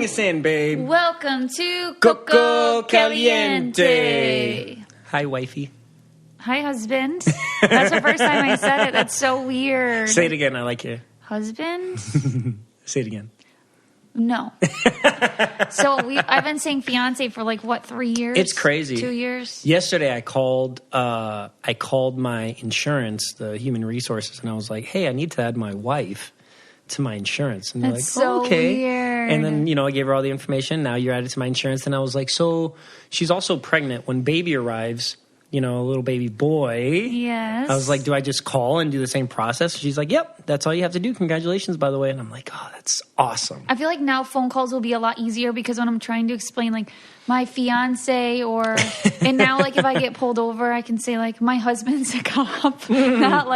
Bring us in, babe. Welcome to Coco Caliente. Hi, wifey. Hi, husband. That's the first time I said it. That's so weird. Say it again. I like it. Husband? Say it again. No. So I've been saying fiance for 3 years? It's crazy. 2 years? Yesterday I called my insurance, the human resources, and I was like, hey, I need to add my wife to my insurance. And they're That's like, so okay. weird. And then, I gave her all the information. Now you're added to my insurance. And I was like, so she's also pregnant. When baby arrives, a little baby boy. Yes. I was like, do I just call and do the same process? She's like, yep, that's all you have to do. Congratulations, by the way. And I'm like, oh, that's awesome. I feel like now phone calls will be a lot easier because when I'm trying to explain my fiance and now if I get pulled over, I can say my husband's a cop, not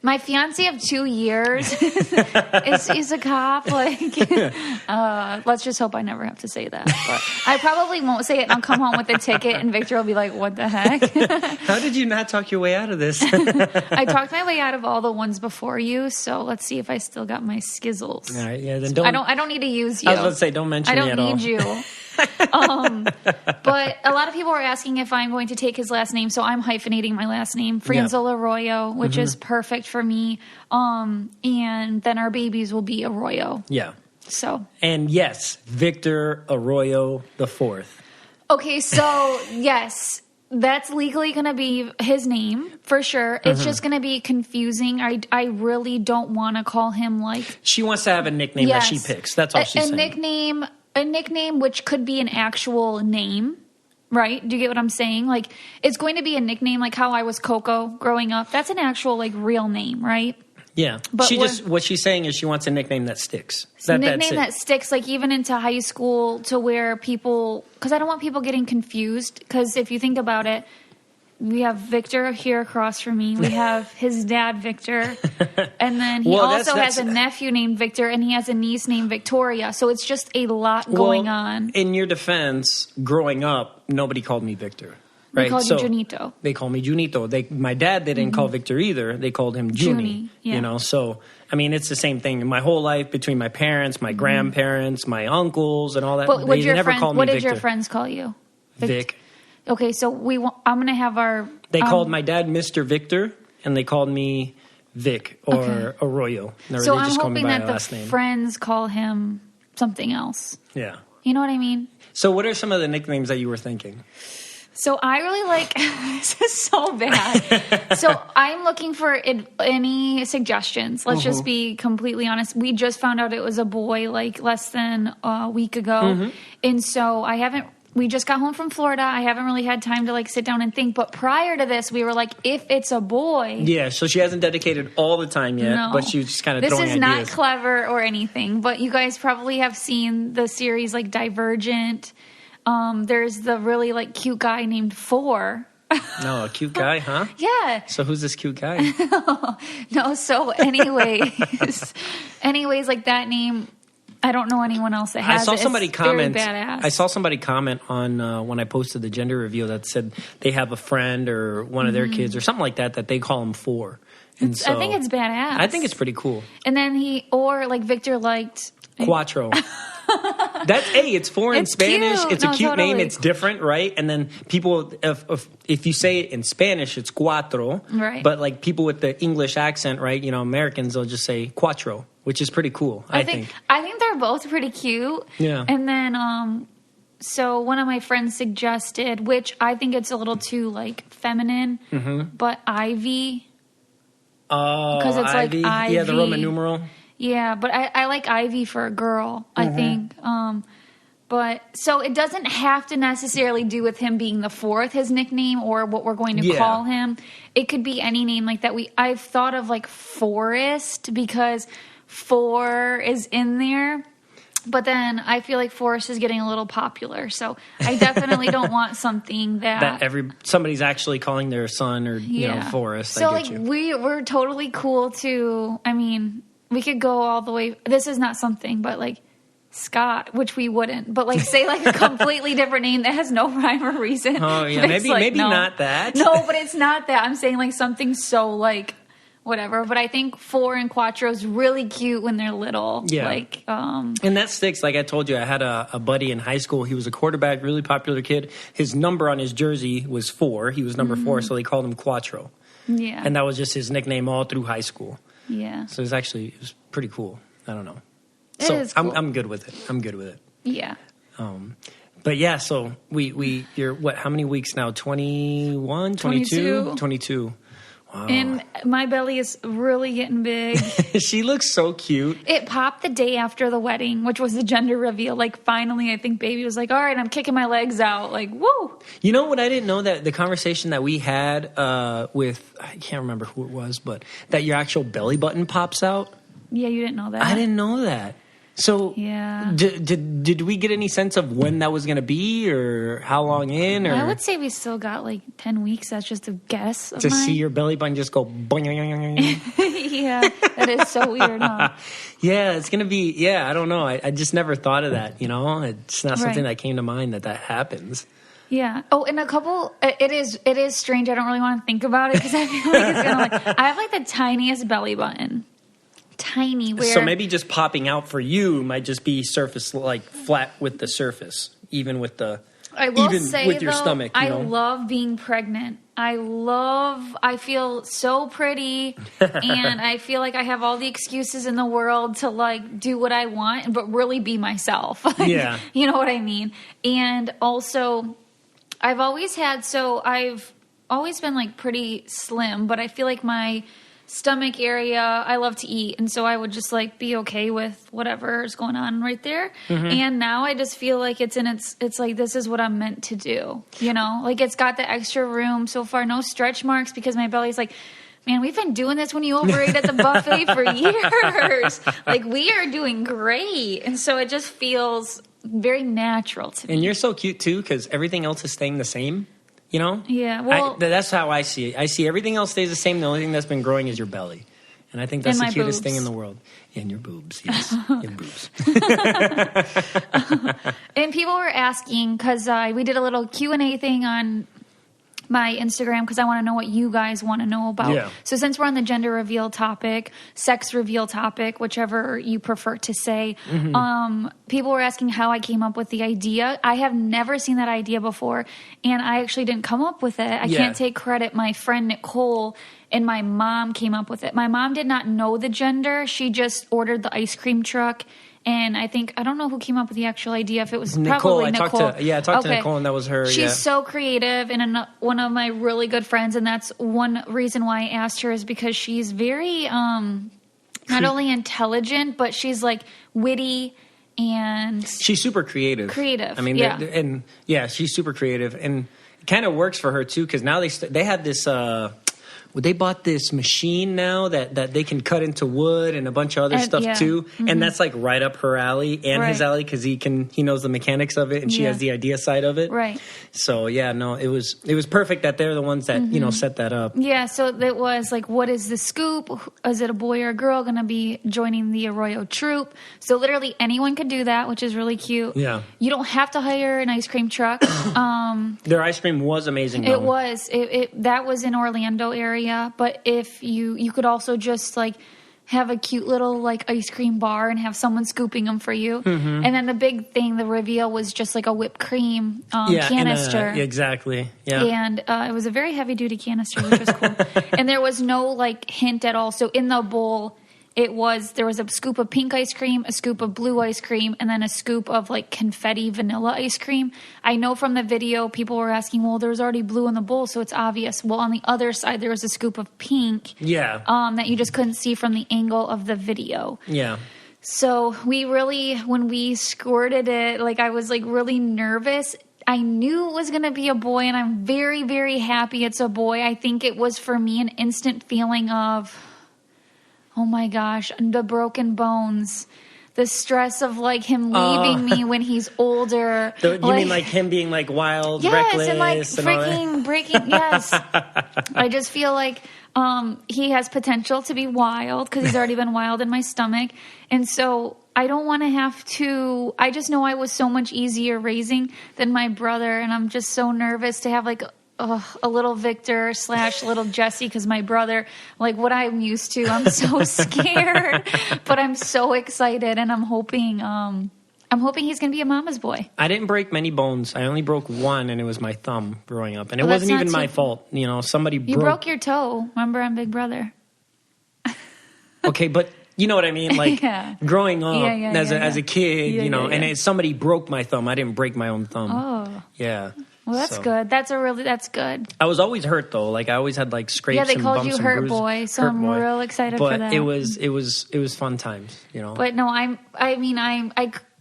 my fiance of 2 years is a cop. Let's just hope I never have to say that. But I probably won't say it and I'll come home with a ticket and Victor will be like, what the heck? How did you not talk your way out of this? I talked my way out of all the ones before you, so let's see if I still got my skizzles. All right, yeah, then don't. I don't need to use you. I was about to say, don't mention me at all. I don't need you. But a lot of people are asking if I'm going to take his last name, so I'm hyphenating my last name, Franzola Arroyo, which is perfect for me. And then our babies will be Arroyo. Yeah. So. And yes, Victor Arroyo the Fourth. Okay, so yes. That's legally going to be his name, for sure. It's just going to be confusing. I really don't want to call him She wants to have a nickname that she picks. That's all she's saying. A nickname which could be an actual name, right? Do you get what I'm saying? It's going to be a nickname how I was Coco growing up. That's an actual, real name, right? Yeah. But what she's saying is she wants a nickname that sticks. That sticks, even into high school to where people, because I don't want people getting confused. Because if you think about it, we have Victor here across from me. We have his dad, Victor. And then he also has a nephew named Victor, and he has a niece named Victoria. So it's just a lot going on. In your defense, growing up, nobody called me Victor. Right? They called you Junito. They call me Junito. My dad didn't call Victor either. They called him Junie. Yeah. So, it's the same thing. My whole life, between my parents, my grandparents, my uncles, and all that, but they never called me What Victor. did your friends call you? Vic. Okay, so I'm going to have our... They called my dad Mr. Victor, and they called me Vic or Arroyo. So I'm hoping that the friends call him something else. Yeah. You know what I mean? So what are some of the nicknames that you were thinking? So I really this is so bad. So I'm looking for any suggestions. Let's just be completely honest. We just found out it was a boy less than a week ago. And so we just got home from Florida. I haven't really had time to sit down and think. But prior to this, we were if it's a boy. Yeah, so she hasn't dedicated all the time yet, but she was just kind of throwing ideas. This is not clever or anything, but you guys probably have seen the series Divergent. There's the really like cute guy named Four. No, a cute guy, huh? Yeah. So who's this cute guy? No, so anyways, like that name, I don't know anyone else that has it. I saw somebody comment on when I posted the gender reveal that said they have a friend or one of their kids or something like that they call him Four. And I think it's badass. I think it's pretty cool. And then Victor liked Cuatro. It's four in Spanish. Cute. It's a cute name. It's different, right? And then people, if you say it in Spanish, it's cuatro. Right. But like people with the English accent, right? Americans, they'll just say cuatro, which is pretty cool. I think they're both pretty cute. Yeah. And then, so one of my friends suggested, which I think it's a little too like feminine, but Ivy. Oh, because it's Ivy. Like Ivy. Yeah, the Roman numeral. Yeah, but I like Ivy for a girl, I think. But so it doesn't have to necessarily do with him being the fourth, his nickname, or what we're going to call him. It could be any name like that. I've thought of like Forrest because four is in there. But then I feel like Forrest is getting a little popular. So I definitely don't want something that somebody's actually calling their son or Forrest. So we're totally cool to, I mean, we could go all the way. This is not something, but like Scott, which we wouldn't. But like say like a completely different name that has no rhyme or reason. Oh yeah, maybe not that. No, but it's not that. I'm saying like something so like whatever. But I think 4 and Quattro's really cute when they're little. Yeah. Like, and that sticks. Like I told you, I had a buddy in high school. He was a quarterback, really popular kid. His number on his jersey was 4. He was number 4, so they called him Quattro. Yeah. And that was just his nickname all through high school. Yeah. So it was pretty cool. I don't know. It is cool. I'm good with it. Yeah. But yeah, so you're what, how many weeks now? 21, 22? 22. Wow. And my belly is really getting big. She looks so cute. It popped the day after the wedding, which was the gender reveal. Like, finally, I think baby was like, all right, I'm kicking my legs out. Like, woo. You know what? I didn't know that the conversation that we had with, I can't remember who it was, but that your actual belly button pops out. Yeah, you didn't know that. I didn't know that. So yeah. Did we get any sense of when that was going to be or how long in? Or I would say we still got like 10 weeks. That's just a guess. To see your belly button just go boing. Yeah, that is so weird, huh? Yeah, it's going to be, yeah, I don't know. I just never thought of that, you know? It's not something that came to mind that happens. Yeah. Oh, and it is strange. I don't really want to think about it because I feel like it's going to I have like the tiniest belly button. Tiny. So maybe just popping out for you might just be surface, like flat with the surface, even with the your stomach. You know? I love being pregnant. I feel so pretty, and I feel like I have all the excuses in the world to like do what I want, but really be myself. Yeah, you know what I mean. And also, I've always been like pretty slim, but I feel like my stomach area, I love to eat, and so I would just like be okay with whatever is going on right there. Mm-hmm. And now I just feel like it's like this is what I'm meant to do, you know? Like it's got the extra room so far, no stretch marks because my belly's like, man, we've been doing this when you overate at the buffet for years. Like we are doing great, and so it just feels very natural to me. And you're so cute too because everything else is staying the same. You know? Yeah, well... that's how I see it. I see everything else stays the same. The only thing that's been growing is your belly. And I think that's the cutest thing in the world. And your boobs, yes. Your boobs. And people were asking, because we did a little Q&A thing on my Instagram, because I want to know what you guys want to know about. Yeah. So since we're on the gender reveal topic, sex reveal topic, whichever you prefer to say, people were asking how I came up with the idea. I have never seen that idea before, and I actually didn't come up with it. I can't take credit. My friend Nicole and my mom came up with it. My mom did not know the gender. She just ordered the ice cream truck. And I don't know who came up with the actual idea. If it was probably Nicole. I talked to Nicole, and that was her. She's so creative, and one of my really good friends, and that's one reason why I asked her is because she's very not only intelligent, but she's like witty and she's super creative. I mean, she's super creative, and it kind of works for her too because now they have this. They bought this machine now that they can cut into wood and a bunch of other stuff too, and that's like right up her alley and his alley because he knows the mechanics of it and she has the idea side of it. Right. So it was perfect that they're the ones that set that up. Yeah. So it was like, what is the scoop? Is it a boy or a girl going to be joining the Arroyo troupe? So literally anyone could do that, which is really cute. Yeah. You don't have to hire an ice cream truck. Their ice cream was amazing. It was. That was in Orlando area. But if you could also just like have a cute little like ice cream bar and have someone scooping them for you. Mm-hmm. And then the big thing, the reveal was just like a whipped cream canister. Exactly. Yeah. And it was a very heavy duty canister, which was cool. And there was no like hint at all. So in the bowl, there was a scoop of pink ice cream, a scoop of blue ice cream, and then a scoop of like confetti vanilla ice cream. I know from the video people were asking, well, there's already blue in the bowl, so it's obvious. Well, on the other side, there was a scoop of pink that you just couldn't see from the angle of the video. Yeah. So when we squirted it, like I was like really nervous. I knew it was going to be a boy, and I'm very, very happy it's a boy. I think it was for me an instant feeling of... oh my gosh, the broken bones, the stress of like him leaving me when he's older. You mean like him being like wild, reckless, and like freaking breaking? Yes, I just feel like he has potential to be wild because he's already been wild in my stomach, and so I don't want to have to. I just know I was so much easier raising than my brother, and I'm just so nervous to have like a little Victor / little Jesse, because my brother, like what I'm used to. I'm so scared, but I'm so excited, and I'm hoping he's going to be a mama's boy. I didn't break many bones. I only broke one, and it was my thumb growing up, and it wasn't even my fault. You know, You broke your toe. Remember, I'm Big Brother. Okay, but you know what I mean? Like, growing up as a kid, and somebody broke my thumb. I didn't break my own thumb. Oh. Yeah. Well, that's good. That's good. I was always hurt, though. Like, I always had, like, scrapes and bumps and bruises. Yeah, they called you Hurt Boy, so I'm real excited for that. But it was fun times, you know. But no,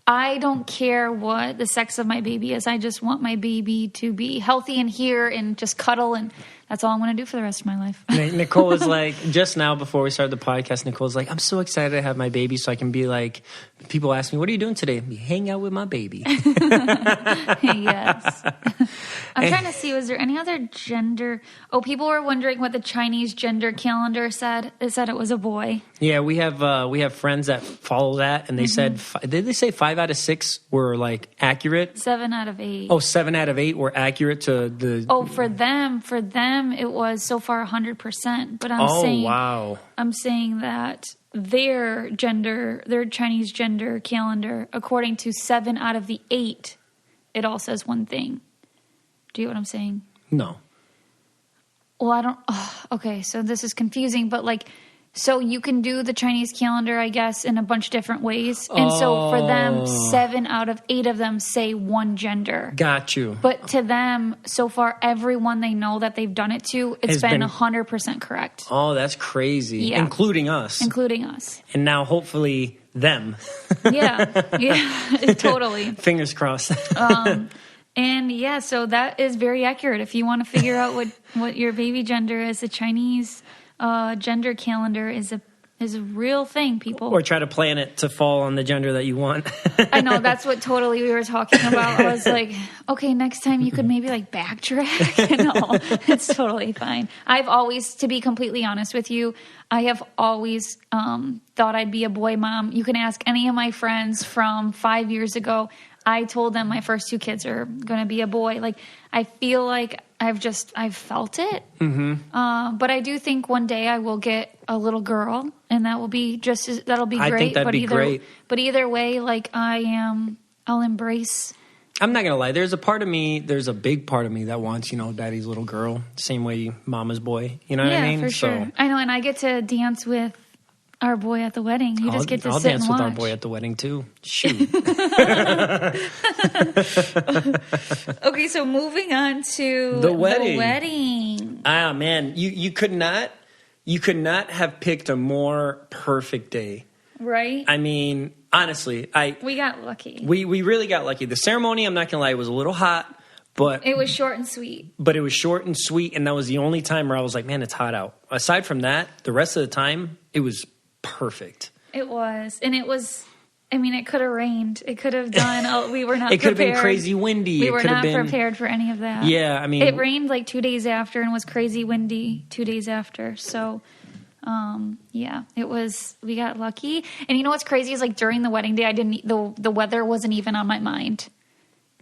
I don't care what the sex of my baby is. I just want my baby to be healthy and here and just cuddle, and that's all I'm going to do for the rest of my life. Nicole was like, just now before we started the podcast, Nicole's like, I'm so excited to have my baby so I can be like, people ask me, what are you doing today? Be hang out with my baby. Yes. I'm trying to see, was there any other gender? Oh, people were wondering what the Chinese gender calendar said. It said it was a boy. Yeah, we have friends that follow that, and they said, did they say 5 out of 6 were like accurate? 7 out of 8. Oh, 7 out of 8 were accurate to the. Oh, for them, it was so far 100%. But I'm saying that their Chinese gender calendar, according to 7 out of the 8, it all says one thing. Do you get what I'm saying? No. Well, I don't. Okay, so this is confusing, but like, so you can do the Chinese calendar, I guess, in a bunch of different ways. And so for them, 7 out of 8 of them say one gender. Got you. But to them, so far, everyone they know that they've done it to, it's been 100% correct. Oh, that's crazy. Yeah. Including us. And now, hopefully, them. Yeah, totally. Fingers crossed. And yeah, so that is very accurate. If you want to figure out what your baby gender is, the Chinese gender calendar is a real thing, people. Or try to plan it to fall on the gender that you want. I know, that's what totally we were talking about. I was like, okay, next time you could maybe like backtrack. No, it's totally fine. I've always, to be completely honest with you, I have always thought I'd be a boy mom. You can ask any of my friends from 5 years ago. I told them my first 2 kids are going to be a boy. Like, I feel like I've felt it. Mm-hmm. But I do think one day I will get a little girl, and that will be that'll be great. I think that'd be great. But either way, like, I'll embrace. I'm not going to lie. There's a big part of me that wants, daddy's little girl. Same way mama's boy. You know what I mean? Yeah, for sure. I know, and I get to dance with our boy at the wedding. You just get to sit and watch. I'll dance with our boy at the wedding too. Shoot. Okay, so moving on to the wedding. Ah, man, you could not have picked a more perfect day. Right? I mean, honestly, we got lucky. We really got lucky. The ceremony, I'm not gonna lie, was a little hot. But it was short and sweet. But it was short and sweet, and that was the only time where I was like, man, it's hot out. Aside from that, the rest of the time, it was perfect. It was. And it was, I mean, it could have rained. It could have done, we were not prepared. It could have been crazy windy. We were not prepared for any of that. Yeah, I mean. It rained like 2 days after and was crazy windy 2 days after. So, yeah, it was, we got lucky. And you know what's crazy is like during the wedding day, the weather wasn't even on my mind.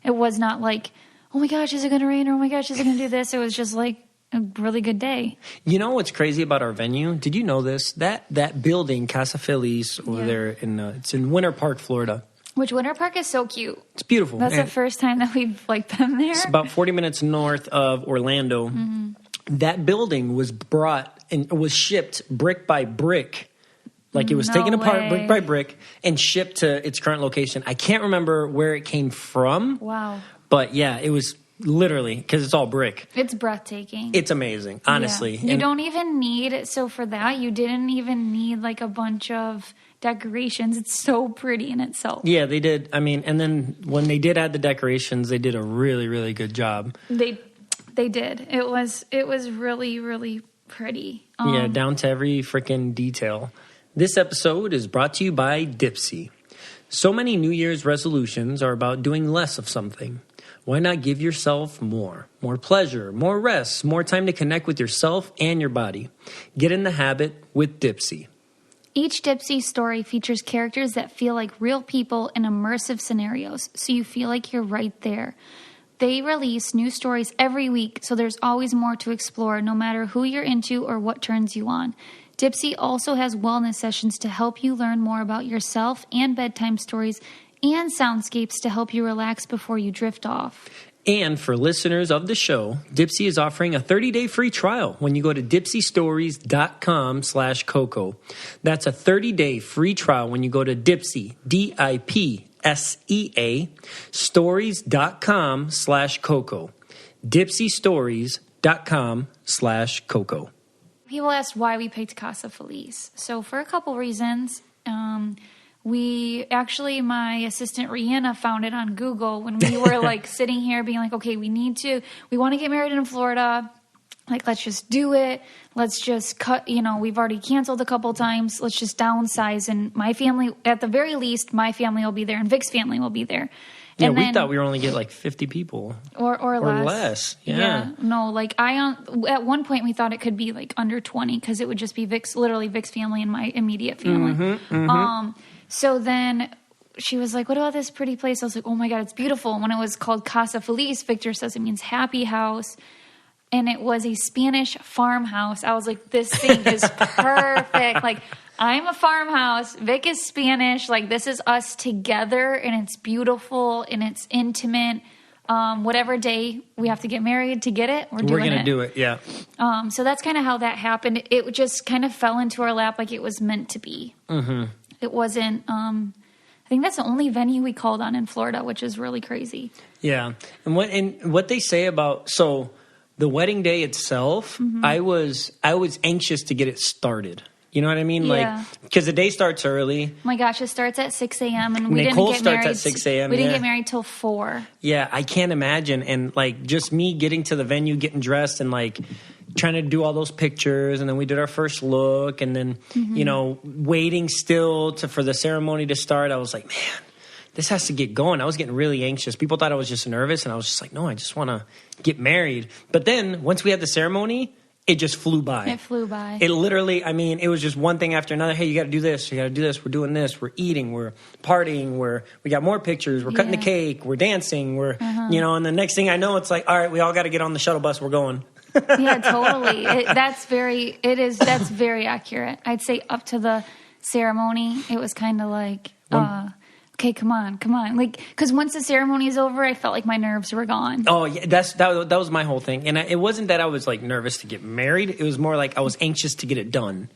It was not like, oh my gosh, is it going to rain? Or oh my gosh, is it going to do this? It was just like a really good day. You know what's crazy about our venue? Did you know this? That building, Casa Feliz, over there it's in Winter Park, Florida. Which Winter Park is so cute. It's beautiful. That's the first time that we've been there. It's about 40 minutes north of Orlando. Mm-hmm. That building was brought and was shipped brick by brick. Like it was taken apart brick by brick and shipped to its current location. I can't remember where it came from. Wow. But yeah, it was literally, because it's all brick. It's breathtaking. It's amazing, honestly. Yeah. You don't even need, so for that, you didn't even need like a bunch of decorations. It's so pretty in itself. Yeah, they did. I mean, and then when they did add the decorations, they did a really, really good job. They did. It was really, really pretty. Yeah, down to every freaking detail. This episode is brought to you by Dipsy. So many New Year's resolutions are about doing less of something. Why not give yourself more? More pleasure, more rest, more time to connect with yourself and your body. Get in the habit with Dipsy. Each Dipsy story features characters that feel like real people in immersive scenarios, so you feel like you're right there. They release new stories every week, so there's always more to explore, no matter who you're into or what turns you on. Dipsea also has wellness sessions to help you learn more about yourself and bedtime stories and soundscapes to help you relax before you drift off. And for listeners of the show, Dipsea is offering a 30-day free trial when you go to dipseastories.com/Coco. That's a 30-day free trial when you go to Dipsea, DIPSEA, stories.com/Coco. Dipseastories.com/Coco. People asked why we picked Casa Feliz. So for a couple reasons, my assistant Rihanna found it on Google when we were like sitting here being like, okay, we want to get married in Florida. Like, let's just do it. Let's just cut, we've already canceled a couple times. Let's just downsize. And my family, at the very least, my family will be there and Vic's family will be there. Yeah, we thought we were only get like 50 people. Or less. Yeah. No, like at one point we thought it could be like under 20 because it would just be Vic's family and my immediate family. So then she was like, what about this pretty place? I was like, oh my God, it's beautiful. And when it was called Casa Feliz, Victor says it means happy house. And it was a Spanish farmhouse. I was like, this thing is perfect. Like, I'm a farmhouse. Vic is Spanish. Like, this is us together, and it's beautiful, and it's intimate. Whatever day we have to get married to get it, we're going to do it, yeah. So that's kind of how that happened. It just kind of fell into our lap like it was meant to be. Mm-hmm. It wasn't... I think that's the only venue we called on in Florida, which is really crazy. Yeah. And what they say about... So, the wedding day itself, mm-hmm. I was anxious to get it started. You know what I mean? Yeah. Like, because the day starts early. Oh my gosh, it starts at 6 a.m. and we Nicole didn't get married. Starts at 6 a.m. We didn't get married till 4. Yeah, I can't imagine. And like just me getting to the venue, getting dressed, and like trying to do all those pictures, and then we did our first look, and then mm-hmm. Waiting still for the ceremony to start. I was like, man, this has to get going. I was getting really anxious. People thought I was just nervous, and I was just like, no, I just want to get married. But then once we had the ceremony, it just flew by. It flew by. It literally, it was just one thing after another. Hey, you got to do this. You got to do this. We're doing this. We're eating. We're partying. We got more pictures. We're cutting the cake. We're dancing. We're, and the next thing I know, it's like, all right, we all got to get on the shuttle bus. We're going. Yeah, totally. That's very accurate. I'd say up to the ceremony, it was kind of like, okay, come on. Like, because once the ceremony is over, I felt like my nerves were gone. Oh, yeah, that was my whole thing. And it wasn't that I was, like, nervous to get married. It was more like I was anxious to get it done.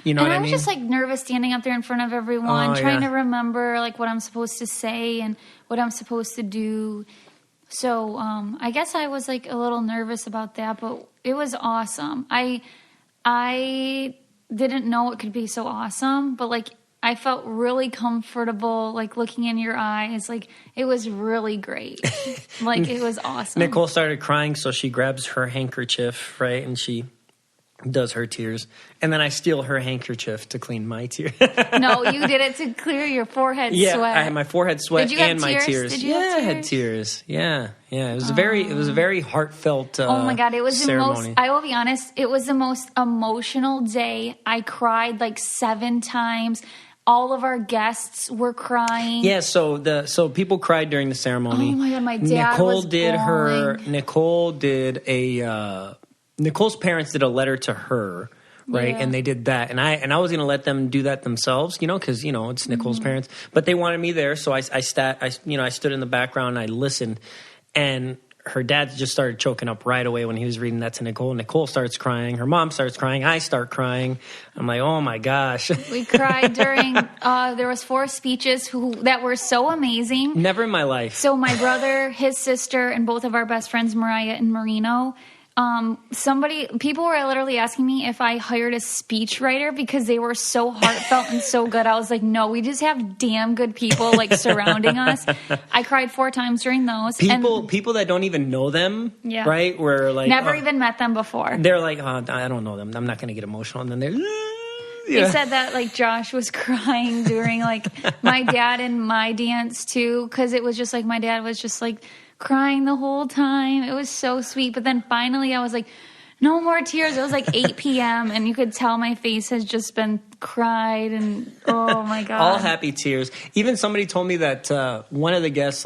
You know what I mean? I was just, like, nervous standing up there in front of everyone, trying to remember, like, what I'm supposed to say and what I'm supposed to do. So I guess I was, like, a little nervous about that, but it was awesome. I didn't know it could be so awesome, but, like, I felt really comfortable, like, looking in your eyes. Like, it was really great. Like, it was awesome. Nicole started crying, so she grabs her handkerchief, right? And she does her tears. And then I steal her handkerchief to clean my tears. No, you did it to clear your forehead sweat. Yeah, I had my forehead sweat and my tears. Did you have tears? I had tears. Yeah. It was a very heartfelt oh my God, it was ceremony. I will be honest, it was the most emotional day. I cried like 7 times. All of our guests were crying. Yeah, so people cried during the ceremony. Oh my God, my dad was bawling. Nicole's parents did a letter to her, right? Yeah. And they did that, and I was going to let them do that themselves, because it's Nicole's parents, but they wanted me there, so I stood in the background, and I listened, and her dad just started choking up right away when he was reading that to Nicole. Nicole starts crying. Her mom starts crying. I start crying. I'm like, oh my gosh. We cried during, there was 4 speeches that were so amazing. Never in my life. So my brother, his sister, and both of our best friends, Mariah and Marino, people were literally asking me if I hired a speechwriter because they were so heartfelt and so good. I was like, no, we just have damn good people like surrounding us. I cried 4 times during those. People that don't even know them, right? Were like never even met them before. They're like, I don't know them. I'm not going to get emotional. And then they're. They said that like Josh was crying during like my dad and my dance too, because it was just like my dad was just like crying the whole time. It was so sweet. But then finally I was like, no more tears. It was like 8 p.m. and you could tell my face has just been cried and oh my God. All happy tears. Even somebody told me that one of the guests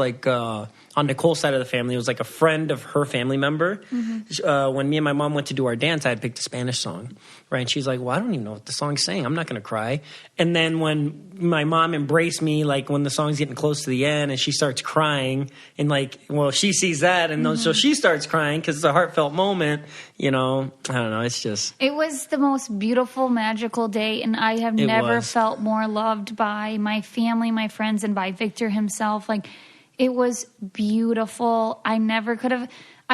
on Nicole's side of the family, it was like a friend of her family member. Mm-hmm. When me and my mom went to do our dance, I had picked a Spanish song, right? And she's like, well, I don't even know what the song's saying. I'm not going to cry. And then when my mom embraced me, like when the song's getting close to the end and she starts crying and like, well, she sees that and so she starts crying because it's a heartfelt moment, you know, I don't know. It's just. It was the most beautiful, magical day. And I have never felt more loved by my family, my friends, and by Victor himself. Like, it was beautiful. I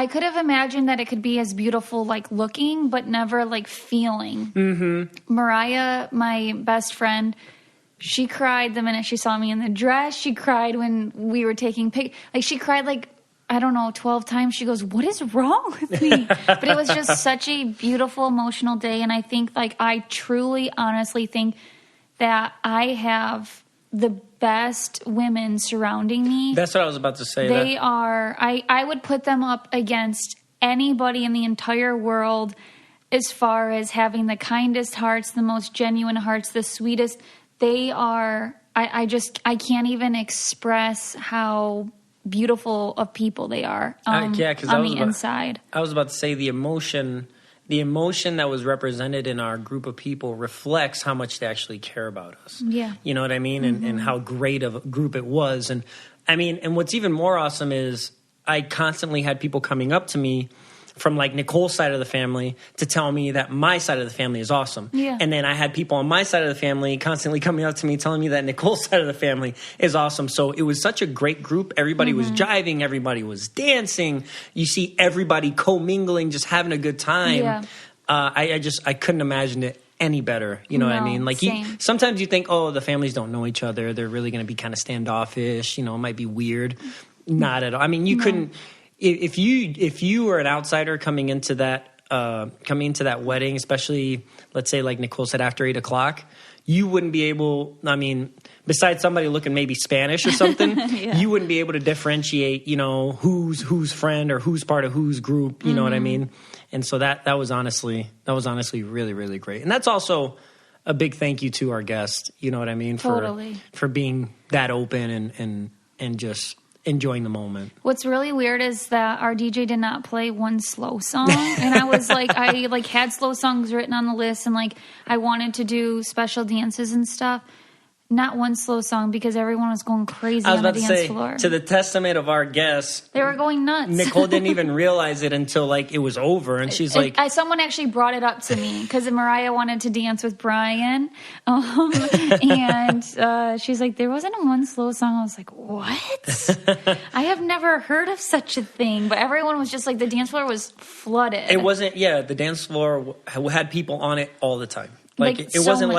could have imagined that it could be as beautiful, like looking, but never like feeling. Mm-hmm. Mariah, my best friend, she cried the minute she saw me in the dress. She cried when we were taking like she cried like, I don't know, 12 times. She goes, what is wrong with me? But it was just such a beautiful, emotional day. And I think like, I truly, honestly think that I have the best women surrounding me. That's what I was about to say. They are, I would put them up against anybody in the entire world as far as having the kindest hearts, the most genuine hearts, the sweetest. They are, I can't even express how beautiful of people they are on the inside. I was about to say the emotion that was represented in our group of people reflects how much they actually care about us. Yeah. You know what I mean? And how great of a group it was. And I mean, and what's even more awesome is I constantly had people coming up to me from like Nicole's side of the family to tell me that my side of the family is awesome. Yeah. And then I had people on my side of the family constantly coming up to me telling me that Nicole's side of the family is awesome. So it was such a great group. Everybody was jiving. Everybody was dancing. You see everybody co-mingling, just having a good time. Yeah. I couldn't imagine it any better. You know what I mean? Like sometimes you think, oh, the families don't know each other. They're really going to be kind of standoffish. You know, it might be weird. Not at all. I mean, you couldn't. If you were an outsider coming into that wedding, especially let's say like Nicole said after 8:00, you wouldn't be able. I mean, besides somebody looking maybe Spanish or something, you wouldn't be able to differentiate. You know, who's friend or who's part of whose group. You know what I mean? And so that was honestly really, really great. And that's also a big thank you to our guest. You know what I mean? Totally. For being that open and just enjoying the moment. What's really weird is that our DJ did not play one slow song. And I was like, I like had slow songs written on the list and like I wanted to do special dances and stuff. Not one slow song because everyone was going crazy on the dance floor. To the testament of our guests, they were going nuts. Nicole didn't even realize it until like it was over, and she's like, someone actually brought it up to me because Mariah wanted to dance with Brian, and she's like, there wasn't one slow song. I was like, what? I have never heard of such a thing. But everyone was just like, the dance floor was flooded. It wasn't. Yeah, the dance floor had people on it all the time. Like it wasn't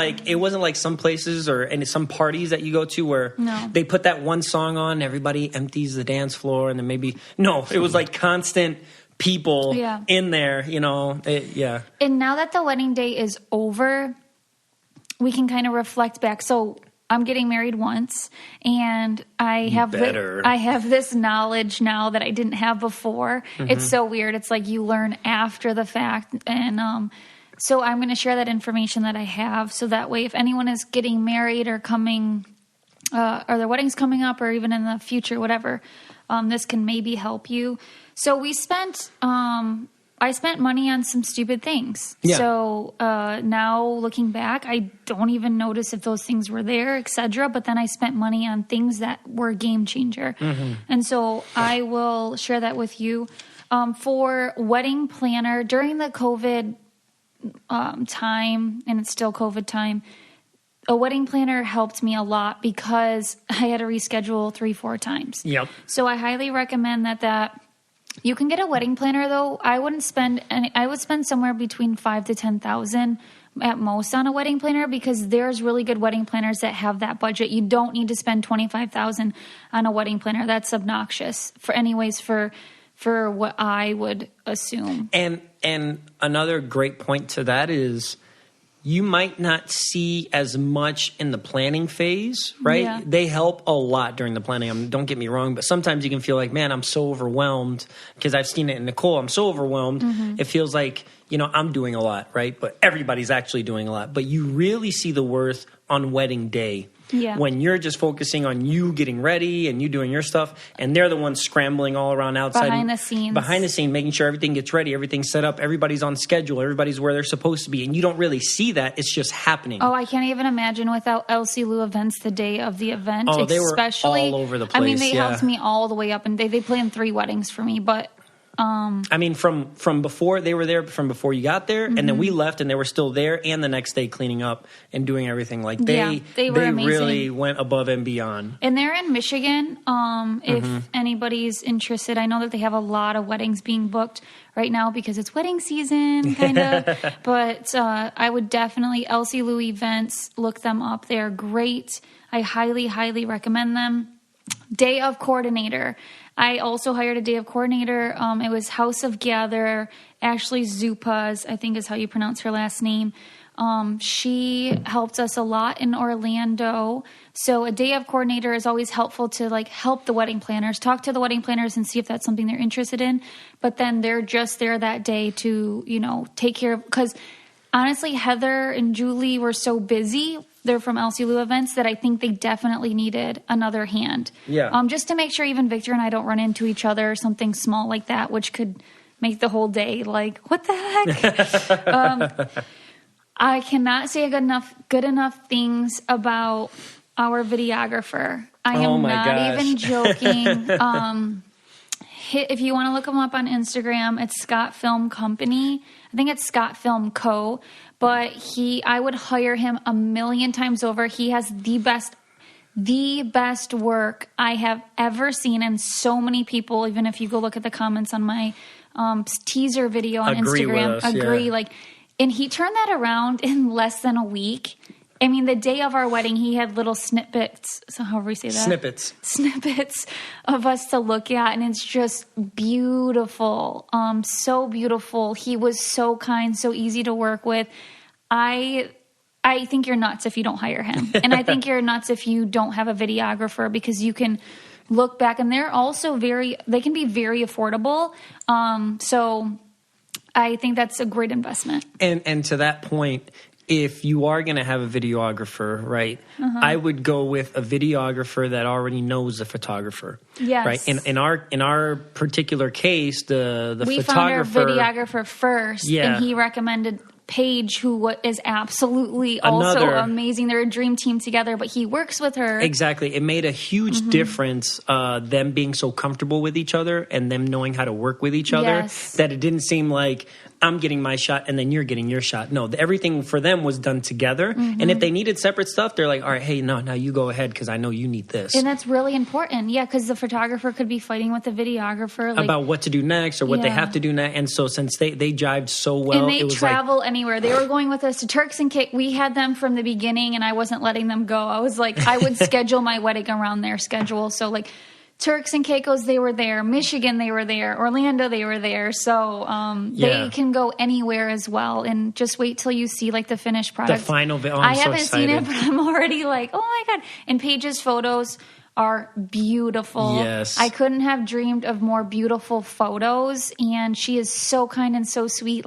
like some places or some parties that you go to where they put that one song on, everybody empties the dance floor, and then it was like constant people in there, you know. And now that the wedding day is over, we can kind of reflect back. So I'm getting married once, and I have this knowledge now that I didn't have before. Mm-hmm. It's so weird. It's like you learn after the fact, and so I'm going to share that information that I have so that way if anyone is getting married or coming, or their wedding's coming up or even in the future, whatever, this can maybe help you. So I spent money on some stupid things. Yeah. So now looking back, I don't even notice if those things were there, etc. But then I spent money on things that were a game changer. Mm-hmm. And so I will share that with you. For wedding planner, during the COVID time, and it's still COVID time, a wedding planner helped me a lot because I had to reschedule 3-4 times. Yep. So I highly recommend that you can get a wedding planner though. I would spend somewhere between $5,000 to $10,000 at most on a wedding planner because there's really good wedding planners that have that budget. You don't need to spend $25,000 on a wedding planner. That's obnoxious for what I would assume. And another great point to that is you might not see as much in the planning phase, right? Yeah. They help a lot during the planning. Don't get me wrong, but sometimes you can feel like, man, I'm so overwhelmed because I've seen it in Nicole. I'm so overwhelmed. Mm-hmm. It feels like, you know, I'm doing a lot, right? But everybody's actually doing a lot. But you really see the worth on wedding day. when you're just focusing on you getting ready and you doing your stuff, and they're the ones scrambling all around outside. Behind the scenes, making sure everything gets ready, everything's set up, everybody's on schedule, everybody's where they're supposed to be, and you don't really see that. It's just happening. Oh, I can't even imagine without Elsie Lou events the day of the event. Oh, they were all over the place. I mean, they helped me all the way up, and they planned 3 weddings for me, but... I mean, from before they were there, from before you got there, and then we left, and they were still there, and the next day cleaning up and doing everything. Like they really went above and beyond. And they're in Michigan. If anybody's interested, I know that they have a lot of weddings being booked right now because it's wedding season, kind of. But I would definitely Elsie Lou events. Look them up; they're great. I highly, highly recommend them. Day of coordinator. I also hired a day of coordinator. It was House of Gather. Ashley Zupas, I think is how you pronounce her last name. She helped us a lot in Orlando. So a day of coordinator is always helpful to help the wedding planners, talk to the wedding planners and see if that's something they're interested in. But then they're just there that day to, take care of, because honestly, Heather and Julie were so busy. They're from Elsie Lou events that I think they definitely needed another hand. Yeah. Just to make sure even Victor and I don't run into each other or something small like that, which could make the whole day what the heck? I cannot say good enough things about our videographer. I am not even joking. If you want to look him up on Instagram, it's Scott Film Company. I think it's Scott Film Co. But I would hire him 1,000,000 times over. He has the best work I have ever seen, and so many people, even if you go look at the comments on my teaser video on Instagram, agree. And he turned that around in less than a week. I mean, the day of our wedding, he had little snippets, so however you say that. Snippets of us to look at, and it's just beautiful. So beautiful. He was so kind, so easy to work with. I think you're nuts if you don't hire him. And I think you're nuts if you don't have a videographer, because you can look back, and they're also they can be very affordable. So I think that's a great investment. And to that point, if you are going to have a videographer, right, I would go with a videographer that already knows the photographer. Yes. Right. In our particular case, the we photographer, found our videographer first, and he recommended Paige, who is absolutely also amazing. They're a dream team together, but he works with her. Exactly. It made a huge difference, them being so comfortable with each other and them knowing how to work with each other, that it didn't seem like I'm getting my shot and then you're getting your shot. No, everything for them was done together. And if they needed separate stuff, they're like, all right, hey, no, now you go ahead because I know you need this. And that's really important. Yeah, because the photographer could be fighting with the videographer. About what to do next or what they have to do next. And so since they jived so well. And they travel anywhere. They were going with us to Turks and Caicos. We had them from the beginning, and I wasn't letting them go. I was like, I would schedule my wedding around their schedule. So Turks and Caicos, they were there. Michigan, they were there. Orlando, they were there. So they can go anywhere as well. And just wait till you see the finished product. The final video. I haven't seen it, but I'm already oh my God. And Paige's photos are beautiful. Yes. I couldn't have dreamed of more beautiful photos. And she is so kind and so sweet.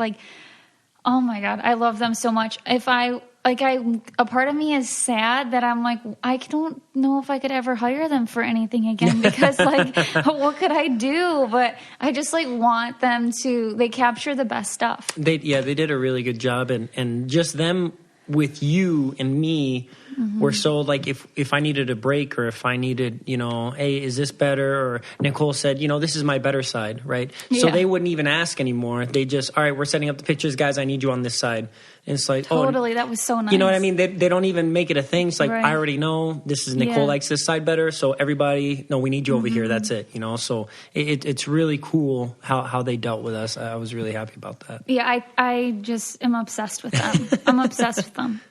Oh my God, I love them so much. A part of me is sad that I'm I don't know if I could ever hire them for anything again, because what could I do? But I just want them to, they capture the best stuff. They did a really good job, and just them with you and me were so if I needed a break, or if I needed, hey, is this better? Or Nicole said, this is my better side, right? Yeah. So they wouldn't even ask anymore. They just, all right, we're setting up the pictures, guys. I need you on this side. And it's totally, that was so nice. You know what I mean? They don't even make it a thing. It's I already know this is Nicole likes this side better. So everybody, no, we need you over here. That's it. So it's really cool how they dealt with us. I was really happy about that. Yeah, I just am obsessed with them. I'm obsessed with them.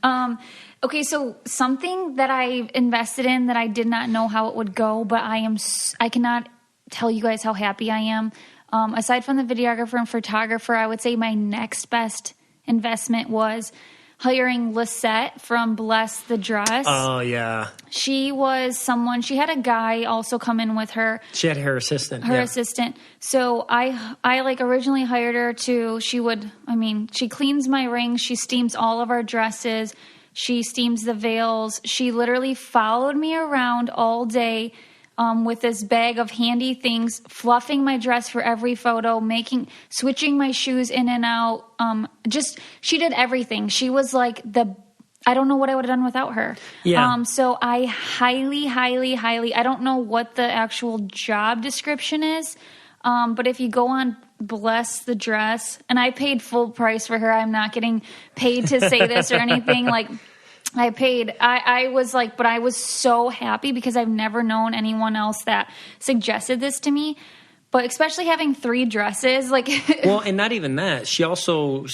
Okay, so something that I invested in that I did not know how it would go, but I cannot tell you guys how happy I am. Aside from the videographer and photographer, I would say my next best investment was hiring Lisette from Bless the Dress. Oh, yeah. She had a guy also come in with her. She had her assistant. Assistant. So I originally hired her she cleans my rings. She steams all of our dresses. She steams the veils. She literally followed me around all day with this bag of handy things, fluffing my dress for every photo, switching my shoes in and out. She did everything. She was like I don't know what I would have done without her. Yeah. So I highly, highly, highly, I don't know what the actual job description is, but if you go on Bless the Dress, and I paid full price for her. I'm not getting paid to say this or anything. Like, I paid. I was like, but I was so happy because I've never known anyone else that suggested this to me. But especially having 3 dresses, like well, and not even that. She also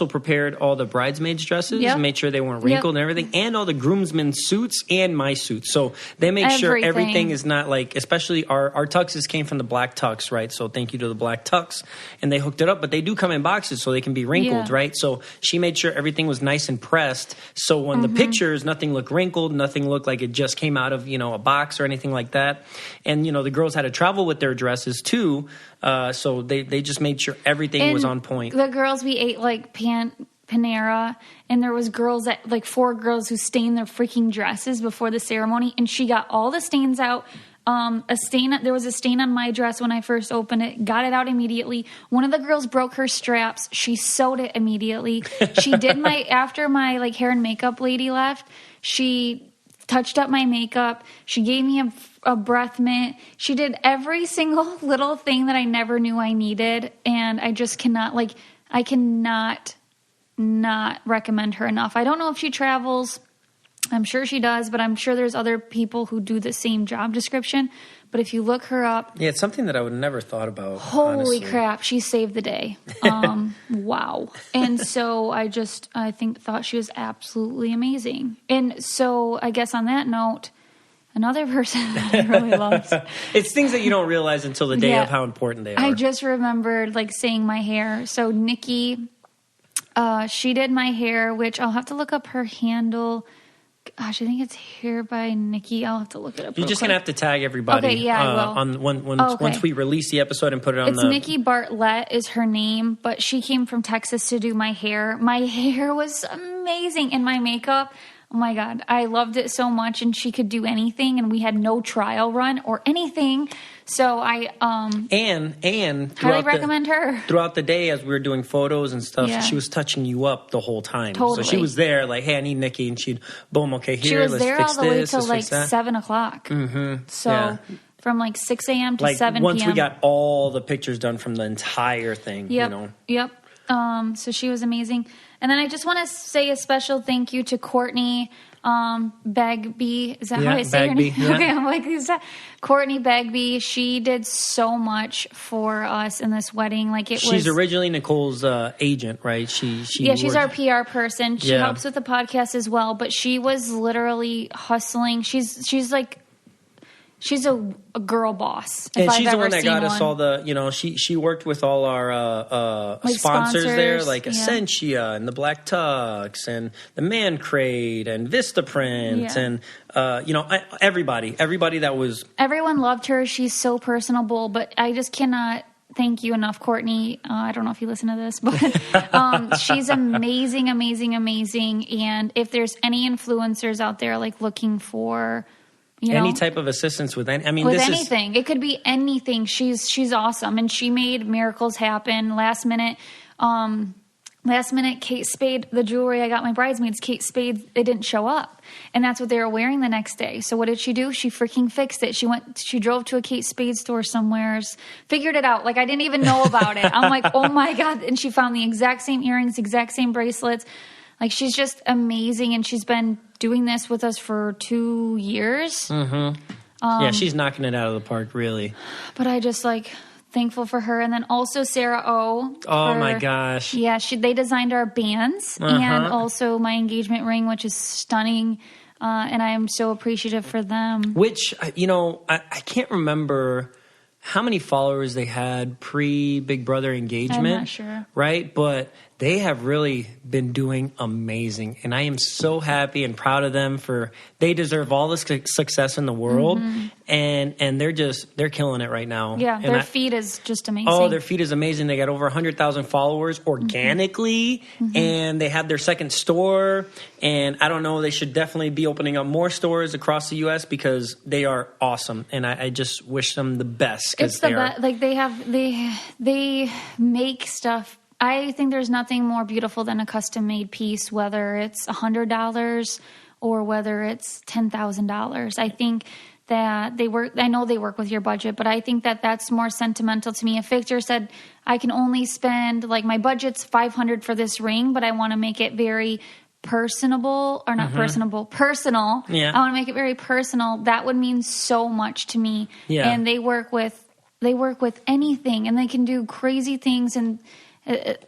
prepared all the bridesmaids' dresses, and made sure they weren't wrinkled and everything, and all the groomsmen's suits and my suits. So they make sure everything is not like, especially our tuxes came from the black tux, right? So thank you to the black tux, and they hooked it up, but they do come in boxes so they can be wrinkled, right? So she made sure everything was nice and pressed. So when the pictures, nothing looked wrinkled, nothing looked like it just came out of a box or anything like that. And the girls had to travel with their dresses too, so they just made sure everything was on point. The girls, we ate like Panera, and there was girls 4 girls who stained their freaking dresses before the ceremony, and she got all the stains out. There was a stain on my dress when I first opened it, got it out immediately. One of the girls broke her straps. She sewed it immediately. She did after my hair and makeup lady left, she touched up my makeup. She gave me a breath mint. She did every single little thing that I never knew I needed. And I just cannot not recommend her enough. I don't know if she travels. I'm sure she does, but I'm sure there's other people who do the same job description. But if you look her up... Yeah, it's something that I would have never thought about. Holy honestly. crap, she saved the day. Wow. And so I thought she was absolutely amazing. And so I guess on that note, another person that I really loved. It's things that you don't realize until the day of how important they are. I just remembered saying my hair. So Nikki, she did my hair, which I'll have to look up her handle. Gosh, I think it's Hair by Nikki. I'll have to look it up. You're just going to have to tag everybody. Okay, yeah, I will. Once we release the episode and put it on It's Nikki Bartlett is her name, but she came from Texas to do my hair. My hair was amazing, and my makeup, oh my God, I loved it so much, and she could do anything, and we had no trial run or anything. So I and highly recommend her. Throughout the day as we were doing photos and stuff, she was touching you up the whole time. Totally. So she was there like, hey, I need Nikki, and she'd boom, okay, here, she was let's there fix all the way this, till let's fix that. 7 o'clock. Mm-hmm. So from 6 a.m. to 7 p.m. Once we got all the pictures done from the entire thing, Yep. So she was amazing. And then I just want to say a special thank you to Courtney Bagby. Is that how I say her name? Yeah. Okay, I'm like, is that Courtney Bagby? She did so much for us in this wedding. She's originally Nicole's agent, right? She's our PR person. She helps with the podcast as well, but she was literally hustling. She's a girl boss. And she's the one that got us all the, she worked with all our sponsors there, like Essentia and the Black Tux and the Man Crate and Vistaprint and, everybody that was... Everyone loved her. She's so personable, but I just cannot thank you enough, Courtney. I don't know if you listen to this, but she's amazing, amazing, amazing. And if there's any influencers out there looking for... any type of assistance with anything. It could be anything. She's awesome, and she made miracles happen. Last minute, Kate Spade, the jewelry I got my bridesmaids, Kate Spade, it didn't show up, and that's what they were wearing the next day. So what did she do? She freaking fixed it. She drove to a Kate Spade store somewhere, figured it out. I didn't even know about it. I'm like, oh my God! And she found the exact same earrings, exact same bracelets. She's just amazing, and she's been doing this with us for 2 years. Mm-hmm. She's knocking it out of the park, really. But I just thankful for her, and then also Sarah O. Oh my gosh! Yeah, they designed our bands and also my engagement ring, which is stunning, and I am so appreciative for them. Which I can't remember how many followers they had pre Big Brother engagement. I'm not sure. Right? But they have really been doing amazing. And I am so happy and proud of them they deserve all the success in the world. Mm-hmm. And they're killing it right now. Yeah, their feed is just amazing. Oh, their feed is amazing. They got over 100,000 followers organically, and they have their second store. And I don't know, they should definitely be opening up more stores across the U.S. because they are awesome. And I just wish them the best. It's the best. Like they make stuff. I think there's nothing more beautiful than a custom-made piece, whether it's $100 or whether it's $10,000. I think that I know they work with your budget, but I think that that's more sentimental to me. If Victor said, I can only spend, like, my budget's $500 for this ring, but I want to make it very personal. Yeah. I want to make it very personal. That would mean so much to me. Yeah. And they work with anything, and they can do crazy things, and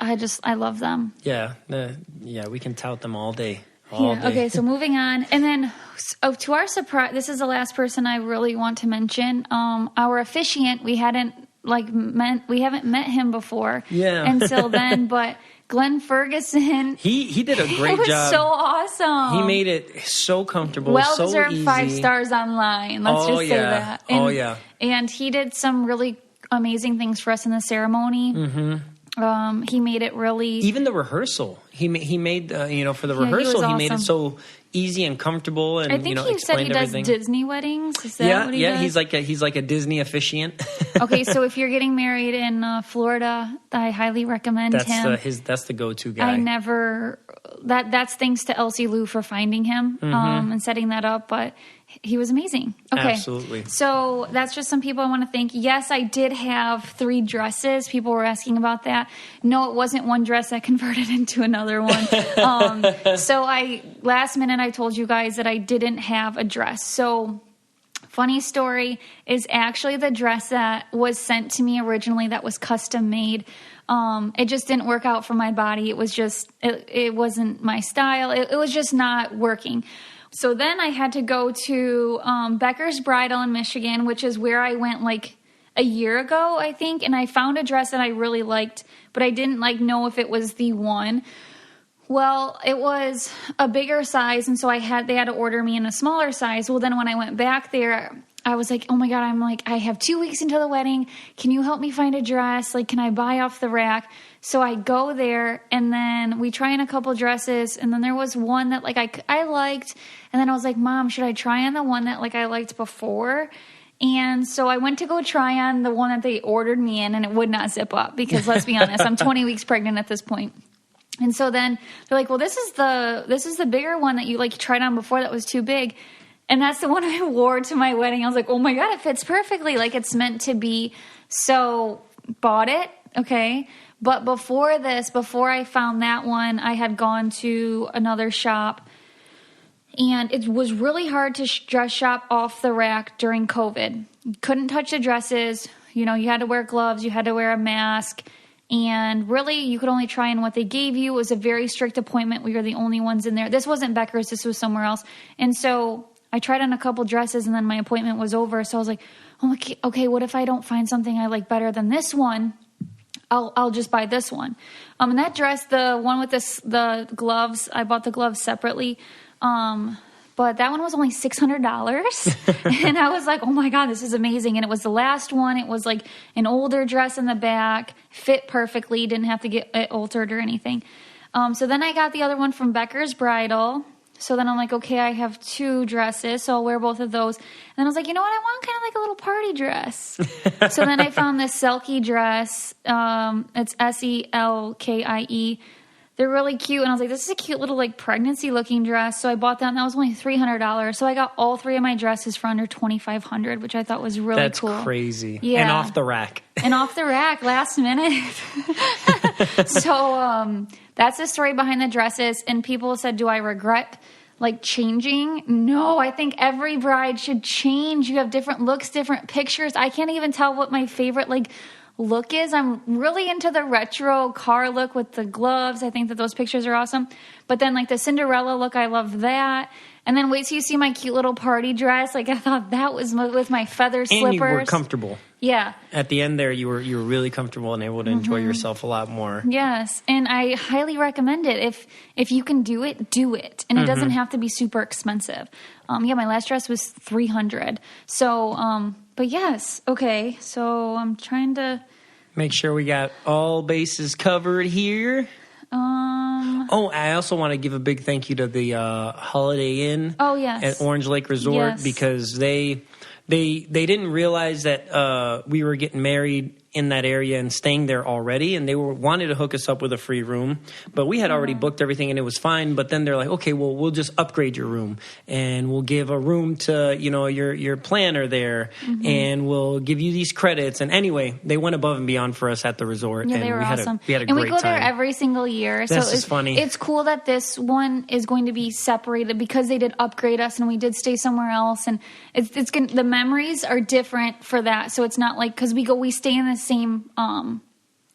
I love them. Yeah. We can tout them all day. Okay, so moving on. And then to our surprise, this is the last person I really want to mention. Our officiant, we haven't met him before. Yeah. Until then, but Glenn Ferguson. He did a great job. It was so awesome. He made it so comfortable, so deserved easy. 5 stars online. Let's just say that. And he did some really amazing things for us in the ceremony. Mm-hmm. He made it really... Even the rehearsal. He made, for the rehearsal, he made it so easy and comfortable, and, I think he said he does Disney weddings. Is that what he does? He's like a Disney officiant. Okay, so if you're getting married in Florida, I highly recommend him. That's the go-to guy. That's thanks to Elsie Lou for finding him and setting that up, but he was amazing. Okay. Absolutely. So that's just some people I want to thank. Yes, I did have 3 dresses. People were asking about that. No, it wasn't one dress that converted into another one. So last minute I told you guys that I didn't have a dress. So funny story is actually the dress that was sent to me originally that was custom made. It just didn't work out for my body. It was just, it wasn't my style. It was just not working. So then I had to go to Becker's Bridal in Michigan, which is where I went like a year ago, I think. And I found a dress that I really liked, but I didn't know if it was the one. Well, it was a bigger size, and so they had to order me in a smaller size. Well, then when I went back there, I was like, oh my God, I have 2 weeks until the wedding. Can you help me find a dress? Can I buy off the rack? So I go there, and then we try on a couple dresses, and then there was one that I liked, and then I was like, Mom, should I try on the one that I liked before? And so I went to go try on the one that they ordered me in, and it would not zip up because, let's be honest, I'm 20 weeks pregnant at this point. And so then they're like, well, this is the bigger one that you tried on before that was too big. And that's the one I wore to my wedding. I was like, oh my God, it fits perfectly. It's meant to be. So bought it. Okay. But before I found that one, I had gone to another shop, and it was really hard to dress shop off the rack during COVID. You couldn't touch the dresses. You had to wear gloves. You had to wear a mask. And really, you could only try on what they gave you. It was a very strict appointment. We were the only ones in there. This wasn't Becker's. This was somewhere else. And so I tried on a couple dresses, and then my appointment was over. So I was like, oh, okay, what if I don't find something I like better than this one? I'll just buy this one. And that dress, the one with the gloves, I bought the gloves separately. But that one was only $600. And I was like, oh my God, this is amazing. And it was the last one. It was an older dress in the back, fit perfectly, didn't have to get it altered or anything. So then I got the other one from Becker's Bridal. So then I'm like, okay, I have 2 dresses, so I'll wear both of those. And then I was like, you know what? I want kind of a little party dress. So then I found this Selkie dress. It's Selkie. They're really cute. And I was like, this is a cute little pregnancy-looking dress. So I bought that, and that was only $300. So I got all 3 of my dresses for under $2,500, which I thought was really cool. That's crazy. Yeah. And off the rack. Last minute. So that's the story behind the dresses. And people said, do I regret changing? No, I think every bride should change. You have different looks, different pictures. I can't even tell what my favorite look is. I'm really into the retro car look with the gloves. I think that those pictures are awesome. But then like the Cinderella look, I love that. And then wait till you see my cute little party dress. Like I thought that was with my feather slippers. And you were comfortable. Yeah. At the end there, you were really comfortable and able to enjoy yourself a lot more. Yes, and I highly recommend it. If you can do it, do it. And it doesn't have to be super expensive. My last dress was $300. So, but yes, okay. So I'm trying to make sure we got all bases covered here. I also want to give a big thank you to the Holiday Inn at Orange Lake Resort because they didn't realize that we were getting married in that area and staying there already, and they wanted to hook us up with a free room, but we had already booked everything and it was fine. But then they're like, okay, well, we'll just upgrade your room and we'll give a room to your planner there, and we'll give you these credits. And anyway, they went above and beyond for us at the resort. Yeah, and they were awesome. We had a and great we go there time. every single year. This so is funny. It's cool that this one is going to be separated because they did upgrade us and we did stay somewhere else. And it's going the memories are different for that. So it's not like because we stay in the same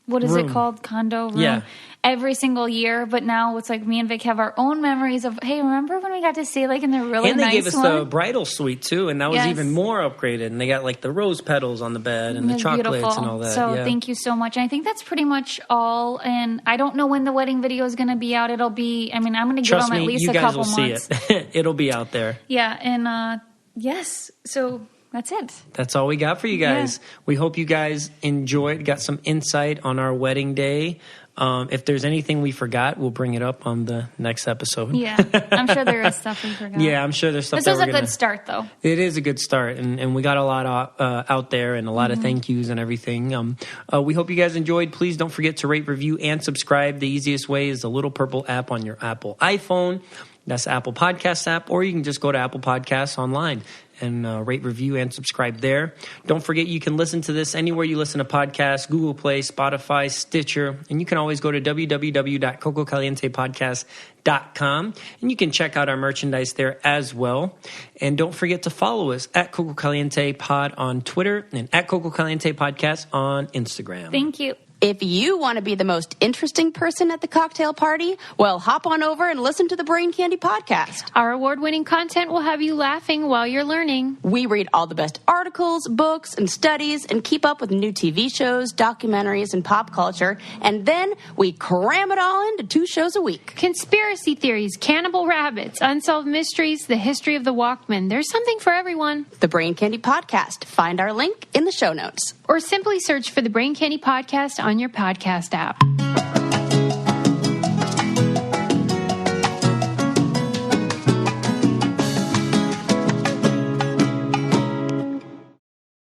what is room. It called? Condo room every single year. But now it's like me and Vic have our own memories of, hey, remember when we got to stay like in the really nice one? And they gave us the bridal suite too, and that was even more upgraded. And they got like the rose petals on the bed and the chocolates beautiful. And all that. So thank you so much. And I think that's pretty much all. And I don't know when the wedding video is going to be out. It'll be, I'm going to give them at least a couple months. You guys will see it. It'll be out there. Yeah. And yes. So that's it. That's all we got for you guys. Yeah. We hope you guys enjoyed, got some insight on our wedding day. If there's anything we forgot, we'll bring it up on the next episode. Yeah, I'm sure there is stuff we forgot. Yeah, I'm sure there's stuff. This was a good start, though. It is a good start, and we got a lot out there and a lot of thank yous and everything. We hope you guys enjoyed. Please don't forget to rate, review, and subscribe. The easiest way is the little purple app on your Apple iPhone. That's the Apple Podcasts app, or you can just go to Apple Podcasts online and rate, review, and subscribe there. Don't forget you can listen to this anywhere you listen to podcasts, Google Play, Spotify, Stitcher, and you can always go to www.cococalientepodcast.com, and you can check out our merchandise there as well. And don't forget to follow us at Coco Caliente Pod on Twitter and at Coco Caliente Podcast on Instagram. Thank you. If you want to be the most interesting person at the cocktail party, well, hop on over and listen to the Brain Candy Podcast. Our award-winning content will have you laughing while you're learning. We read all the best articles, books, and studies, and keep up with new TV shows, documentaries, and pop culture. And then we cram it all into 2 shows a week. Conspiracy theories, cannibal rabbits, unsolved mysteries, the history of the Walkman. There's something for everyone. The Brain Candy Podcast. Find our link in the show notes. Or simply search for the Brain Candy Podcast on your podcast app.